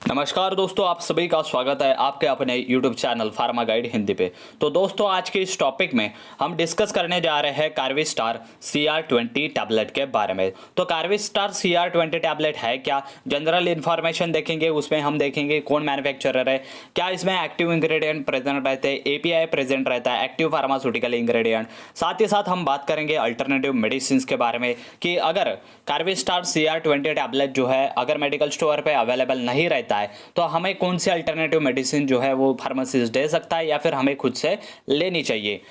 नमस्कार दोस्तों, आप सभी का स्वागत है आपके अपने YouTube channel pharma guide Hindi पे। तो दोस्तों, आज के इस टॉपिक में हम डिस्कस करने जा रहे हैं कार्विस्टार CR20 टैबलेट के बारे में। तो कार्विस्टार CR20 टैबलेट है क्या, जनरल इन्फॉर्मेशन देखेंगे, उसमें हम देखेंगे कौन मैन्युफैक्चरर है, क्या इसमें एक्टिव इंग्रेडिएंट प्रेजेंट रहते हैं, API प्रेजेंट रहता है, एक्टिव फार्मास्यूटिकल इंग्रेडिएंट। साथ ही साथ हम बात करेंगे अल्टरनेटिव मेडिसिन के बारे में कि अगर कार्विस्टार CR20 टैबलेट जो है अगर मेडिकल स्टोर पे अवेलेबल नहीं रहता है तो हमें कौन सी अल्टरनेटिव मेडिसिन जो है वो फार्मासिस्ट दे सकता है या फिर हमें खुद से लेनी चाहिए।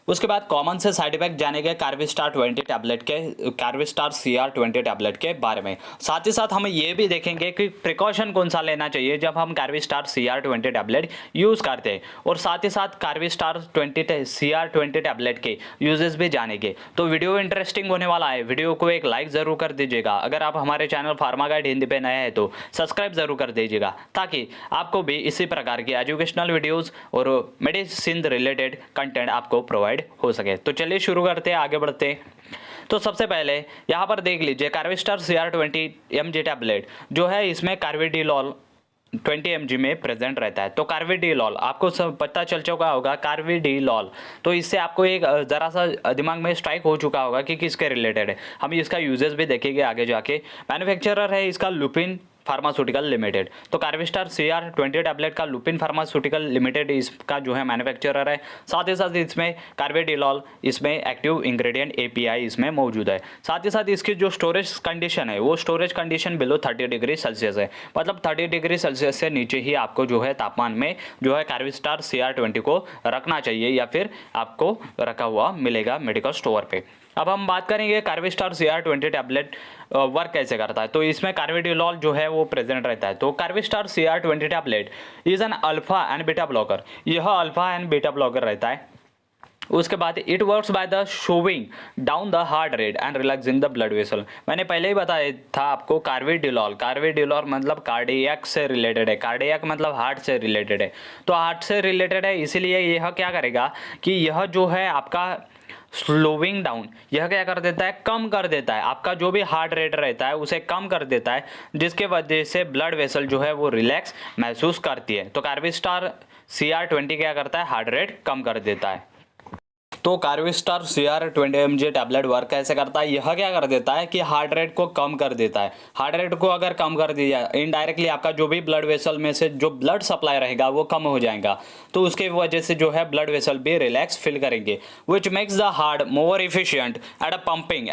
उसके बाद कॉमन से साइड इफेक्ट जानेंगे कार्विस्टार CR20 टैबलेट के बारे में। साथ ही साथ हम ये भी देखेंगे कि प्रिकॉशन कौन सा लेना चाहिए जब हम कार्विस्टार CR20 टैबलेट यूज़ करते हैं, और साथ ही साथ कार्विस्टार CR20 टैबलेट के यूजेस भी जानेंगे। तो वीडियो इंटरेस्टिंग होने वाला है, वीडियो को एक लाइक ज़रूर कर दीजिएगा। अगर आप हमारे चैनल फार्मा गाइड हिंदी पे नए हैं तो सब्सक्राइब ज़रूर कर दीजिएगा, ताकि आपको भी इसी प्रकार की एजुकेशनल वीडियोज़ और मेडिसिन रिलेटेड कंटेंट आपको प्रोवाइड हो सके। तो चलिए शुरू करते हैं, आगे बढ़ते हैं। तो सबसे पहले यहाँ पर देख लीजिए कार्विस्टार CR20 mg टैबलेट जो है, इसमें कार्विडिलॉल 20 mg में प्रेजेंट रहता है। तो कार्विडिलॉल आपको सब पता चल चुका होगा, कार्विडिलॉल। तो इससे आपको एक ज़रा सा दिमाग में स्ट्राइक हो चुका होगा कि किसके रिलेटेड है। हम इसका यूजेस भी देखेंगे आगे जाके। मैन्युफैक्चरर है इसका लुपिन फार्मास्यूटिकल लिमिटेड। तो कार्विस्टार CR20 टैबलेट का लुपिन फार्मास्यूटिकल लिमिटेड इसका जो है मैन्युफैक्चरर है। साथ ही साथ इसमें कार्विडिलॉल, इसमें एक्टिव इंग्रेडिएंट API इसमें मौजूद है। साथ ही साथ इसकी जो स्टोरेज कंडीशन है वो storage condition below 30 degree Celsius है, मतलब 30 डिग्री सेल्सियस से नीचे ही आपको जो है तापमान में जो है कार्विस्टार CR20 को रखना चाहिए, या फिर आपको रखा हुआ मिलेगा मेडिकल स्टोर पे। अब हम बात करेंगे कार्विस्टार CR20 टैबलेट वर्क कैसे करता है। तो इसमें कार्विडिलॉल जो है वो प्रेजेंट रहता है। तो कार्विस्टार CR20 tablet is an alpha and beta blocker, यह अल्फा एंड बीटा ब्लॉकर रहता है। उसके बाद it works by the showing down the heart rate and relaxing the blood vessel. मैंने पहले ही बताया था आपको, कार्विडिलॉल मतलब कार्डियक से रिलेटेड है, कार्डियक मतलब हार्ट से रिलेटेड है। तो हार्ट से रिलेटेड है, इसीलिए यह क्या करेगा कि यह जो है आपका स्लोविंग डाउन, यह क्या कर देता है, कम कर देता है आपका जो भी हार्ट रेट रहता है उसे कम कर देता है, जिसके वजह से ब्लड वेसल जो है वो रिलैक्स महसूस करती है। तो कार्विस्टार CR20 क्या करता है, हार्ट रेट कम कर देता है। तो कार्विस्टार CR20 mg टैबलेट वर्क कैसे करता है, यह क्या कर देता है कि हार्ट रेट को कम कर देता है। हार्ट रेट को अगर कम कर दिया, इनडायरेक्टली आपका जो भी ब्लड वेसल में से जो ब्लड सप्लाई रहेगा वो कम हो जाएगा, तो उसके वजह से जो है ब्लड वेसल भी रिलैक्स फील करेंगे, which makes the heart more efficient at a pumping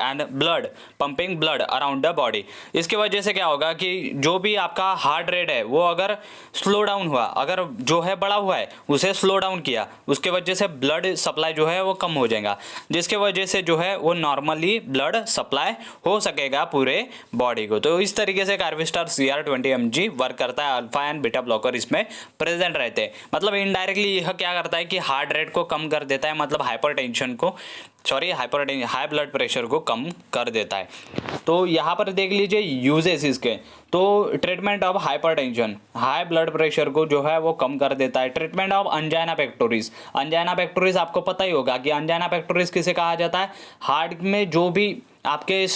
blood around the body. इसकी वजह से क्या होगा कि जो भी आपका हार्ट रेट है वो अगर स्लो डाउन हुआ, अगर जो है बढ़ा हुआ है उसे स्लो डाउन किया, उसके वजह से ब्लड सप्लाई जो है वो कम हो जाएगा, जिसके वजह से जो है वो नॉर्मली ब्लड सप्लाई हो सकेगा पूरे बॉडी को। तो इस तरीके से कार्विस्टार CR20 mg वर्क करता है। अल्फा एंड बीटा ब्लॉकर इसमें प्रेजेंट रहते हैं, मतलब इनडायरेक्टली यह क्या करता है कि हार्ट रेट को कम कर देता है, मतलब हाई ब्लड प्रेशर को कम कर देता है। तो यहाँ पर देख लीजिए यूजेस इसके। तो treatment of hypertension, high blood pressure को जो है वो कम कर देता है। ट्रीटमेंट ऑफ अंजाइना पेक्टोरिस आपको पता ही होगा कि अंजाइना पेक्टोरिस किसे कहा जाता है, हार्ट में जो भी आपके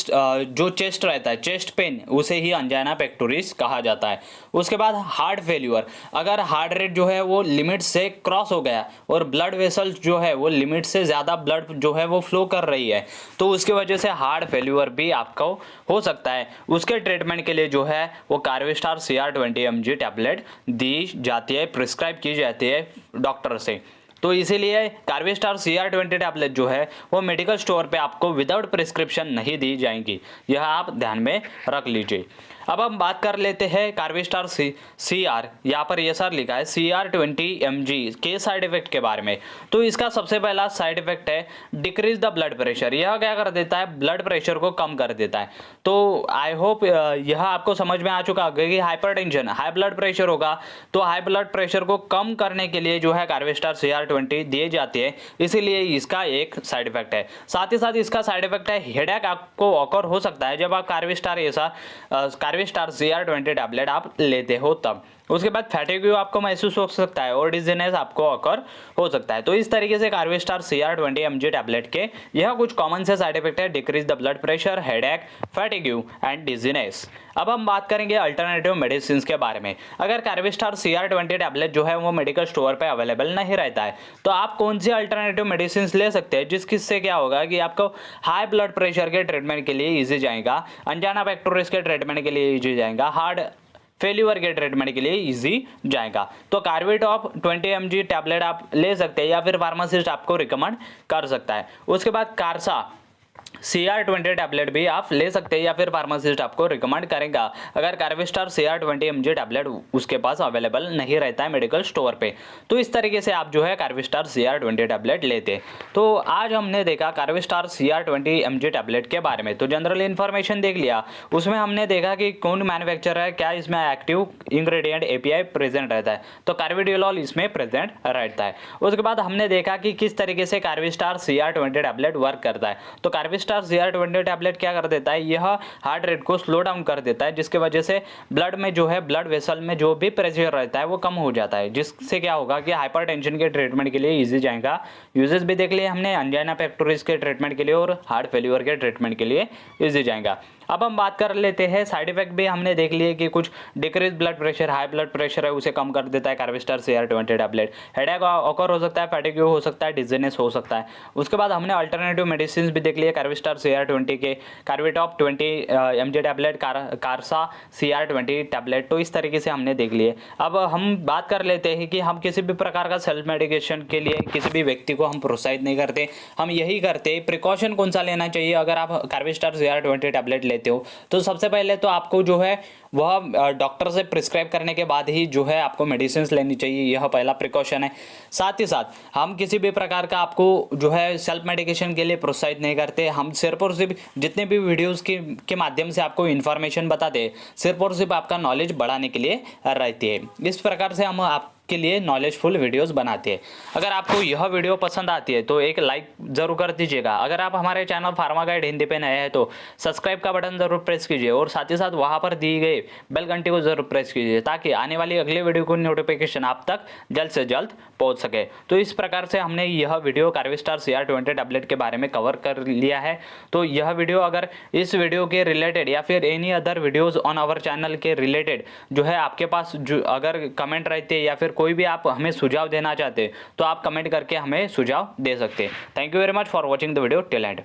जो चेस्ट रहता है, चेस्ट पेन, उसे ही अंजाइना पेक्टोरिस कहा जाता है। उसके बाद हार्ट फेल्यूर, अगर हार्ट रेट जो है वो लिमिट से क्रॉस हो गया और ब्लड वेसल्स जो है वो लिमिट से ज़्यादा ब्लड जो है वो फ्लो कर रही है, तो उसकी वजह से हार्ट फेल्यूर भी आपको हो सकता है। उसके ट्रीटमेंट के लिए जो है वो कार्विस्टार CR20 mg टैबलेट दी जाती है, प्रिस्क्राइब की जाती है डॉक्टर से। तो इसीलिए कार्विस्टार CR20 टैबलेट जो है वो मेडिकल स्टोर पे आपको विदाउट प्रिस्क्रिप्शन नहीं दी जाएंगी, यह आप ध्यान में रख लीजिए। अब हम बात कर लेते हैं कार्विस्टार CR, यहाँ पर ये सर लिखा है CR20 mg के साइड इफेक्ट के बारे में। तो इसका सबसे पहला साइड इफेक्ट है डिक्रीज द ब्लड प्रेशर, यह क्या कर देता है, ब्लड प्रेशर को कम कर देता है। तो आई होप यह आपको समझ में आ चुका होगा कि हाइपरटेंशन, हाई ब्लड प्रेशर होगा, तो हाई ब्लड प्रेशर को कम करने के लिए जो है कार्विस्टार CR20 दिए जाती है, इसीलिए इसका एक साइड इफेक्ट है। साथ ही साथ इसका साइड इफेक्ट है हेडेक, आपको ऑकर हो सकता है जब आप कार्विस्टार CR20 टैबलेट आप लेते हो तब। उसके बाद फैटिग्यू आपको महसूस हो सकता है और डिजीनेस आपको अकर हो सकता है। तो इस तरीके से कार्वेस्टार CR20 mg टैबलेट के यह कुछ कॉमन से साइड इफेक्ट है, decrease the blood pressure, headache, fatigue and dizziness. अब हम बात करेंगे अल्टरनेटिव मेडिसिन के बारे में। अगर कार्वेस्टार CR20 टैबलेट जो है वो मेडिकल स्टोर पे अवेलेबल नहीं रहता है तो आप कौन सी अल्टरनेटिव मेडिसिन ले सकते हैं, जिससे क्या होगा कि आपको हाई ब्लड प्रेशर के ट्रीटमेंट के लिए इजी जाएगा, अंजाना पेक्टोरिस के ट्रीटमेंट के लिए इजी जाएगा, हार्ट फेल्यूअर के ट्रीटमेंट के लिए इजी जाएगा। तो कार्वेटॉप 20 mg टैबलेट आप ले सकते हैं या फिर फार्मासिस्ट आपको रिकमेंड कर सकता है। उसके बाद कार्सा CR20 टैबलेट भी आप ले सकते हैं या फिर फार्मासिस्ट आपको रिकमेंड करेगा अगर कार्वेस्टार CR20 mg टैबलेट उसके पास अवेलेबल नहीं रहता है मेडिकल स्टोर पे। तो इस तरीके से आप जो है कार्वेस्टार CR20 टैबलेट लेते। तो आज हमने देखा कार्वेस्टार CR20 mg टैबलेट के बारे में। तो जनरल इन्फॉर्मेशन देख लिया, उसमें हमने देखा कि कौन मैन्युफैक्चरर है, क्या इसमें एक्टिव इंग्रेडिएंट API प्रेजेंट रहता है, तो कार्वेडियोलॉल इसमें प्रेजेंट रहता है। उसके बाद हमने देखा कि किस तरीके से कार्वेस्टार CR20 टैबलेट वर्क करता है। तो कार्वेस्टार CR20 टैबलेट क्या कर देता है, यह हार्ट रेट को स्लो डाउन कर देता है, जिसकी वजह से ब्लड में जो है ब्लड वेसल में जो भी प्रेशर रहता है वो कम हो जाता है, जिससे क्या होगा कि हाइपरटेंशन के ट्रीटमेंट के लिए इजी जाएगा। यूजेस भी देख लिए हमने, अंजाना पेक्टोरिस के ट्रीटमेंट के लिए और हार्ट फेल्यूअर के ट्रीटमेंट के लिए इजी जाएगा। अब हम बात कर लेते हैं साइड इफेक्ट भी हमने देख लिए कि कुछ decrease blood pressure, high blood pressure है उसे कम कर देता है कार्वेस्टार CR20 टैबलेट, हेडेक ऑकर हो सकता है, फैटिग्यू हो सकता है, डिजीनेस हो सकता है। उसके बाद हमने अल्टरनेटिव मेडिसिन भी देख लिए कार्वेस्टार CR20 के, कार्वेटॉप 20 mg टैबलेट, कार्सा CR20 टैबलेट। तो इस तरीके से हमने देख लिए। अब हम बात कर लेते हैं कि हम किसी भी प्रकार का सेल्फ मेडिकेशन के लिए किसी भी व्यक्ति को हम प्रोत्साहित नहीं करते, हम यही करते प्रिकॉशन कौन सा लेना चाहिए अगर आप कार्वेस्टार CR20 टैबलेट लेते हो। तो सबसे पहले तो आपको जो है वह डॉक्टर से प्रिस्क्राइब करने के बाद ही जो है आपको मेडिसिन लेनी चाहिए, यह पहला प्रिकॉशन है। साथ ही साथ हम किसी भी प्रकार का आपको जो है सेल्फ मेडिकेशन के लिए प्रोत्साहित नहीं करते, हम सिर्फ और सिर्फ जितने भी वीडियोस के माध्यम से आपको इन्फॉर्मेशन बताते हैं सिर्फ और सिर्फ आपका नॉलेज बढ़ाने के लिए रहती है। इस प्रकार से हम आप के लिए नॉलेजफुल वीडियोस बनाते हैं। अगर आपको यह वीडियो पसंद आती है तो एक लाइक जरूर कर दीजिएगा। अगर आप हमारे चैनल फार्मा गाइड हिंदी पे नए हैं तो सब्सक्राइब का बटन जरूर प्रेस कीजिए और साथ ही साथ वहां पर दी गई बेल घंटी को जरूर प्रेस कीजिए ताकि आने वाली अगले वीडियो को नोटिफिकेशन आप तक जल्द से जल्द पहुंच सके। तो इस प्रकार से हमने यह वीडियो कार्वेस्टार CR20 टैबलेट के बारे में कवर कर लिया है। तो यह वीडियो अगर इस वीडियो के रिलेटेड या फिर any other videos on our channel के रिलेटेड जो है आपके पास जो अगर कमेंट रहते या फिर कोई भी आप हमें सुझाव देना चाहते तो आप कमेंट करके हमें सुझाव दे सकते हैं। Thank you very much for watching the video till and.